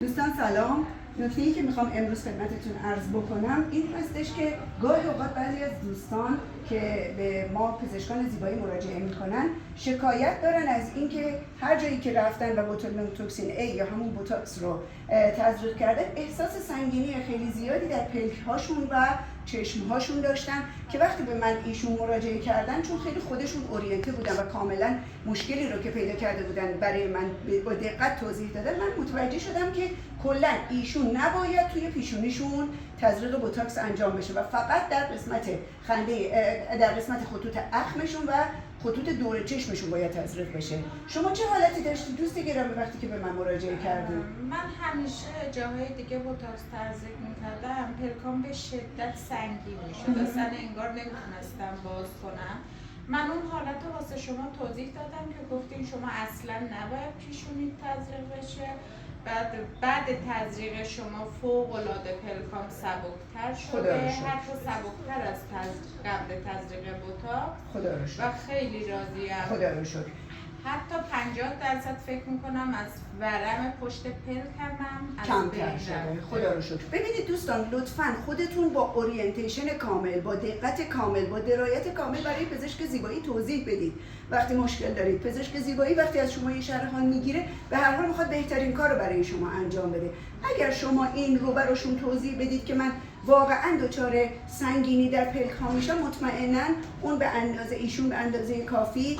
دوستان سلام. نکته‌ای که میخوام امروز خدمتتون عرض بکنم این هستش که گاهی اوقات بعضی از دوستان که به ما پزشکان زیبایی مراجعه میکنن شکایت دارن از اینکه هر جایی که رفتن و بوتولینوم توکسین A یا همون بوتاکس رو تزریق کردن احساس سنگینی خیلی زیادی در پلک‌هاشون و چشم‌هاشون داشتن که وقتی به من ایشون مراجعه کردن چون خیلی خودشون اورینته بودن و کاملا مشکلی رو که پیدا کرده بودن برای من با دقت توضیح دادن، من متوجه شدم که کلا ایشون نباید توی پیشونیشون تزریق بوتاکس انجام بشه و فقط در قسمت خنده، در قسمت خطوط اخمشون و خطوط دور چشمشون باید تزریق بشه. شما چه حالتی داشتید دوست گرامی وقتی که به من مراجعه کردید؟ من همیشه جاهای دیگه بوتاکس تزریق میکردم، پلکام به شدت سنگین میشد، اصلا انگار نمیتونستم باز کنم. من اون حالت رو واسه شما توضیح دادم که گفتین شما اصلا نباید پیشونیت تزریق بشه. بعد تزریق شما فوق العاده پلکام سبکتر شده، حتی سبکتر از قبل تزریق بوتاکس و خیلی راضیم. خدا رو شکر. حتی 50% فکر میکنم از ورم پشت پلکم کمتر شده. خدا رو شکر. ببینید دوستان لطفاً خودتون با اورینتیشن کامل، با دقت کامل، با درایت کامل برای پزشک زیبایی توضیح بدید وقتی مشکل دارید. پزشک زیبایی وقتی از شما یه شرح میگیره به هر حال میخواد بهترین کار رو برای شما انجام بده. اگر شما این رو براشون توضیح بدید که من واقعا دچار سنگینی در پلک ها میشم، مطمئنا اون به اندازه ایشون به اندازه کافی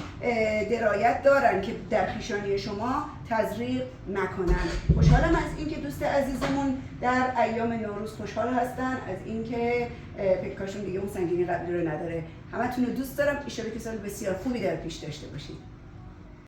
درایت دارن که در پیشانی شما تزریق نکنن. خوشحالم از اینکه دوست عزیزمون در ایام نوروز خوشحال هستن از اینکه پلکاشون دیگه اون سنگینی قبلی رو نداره. همتون رو دوست دارم. ان شاءالله که سال بسیار خوبی در پیش داشته باشید.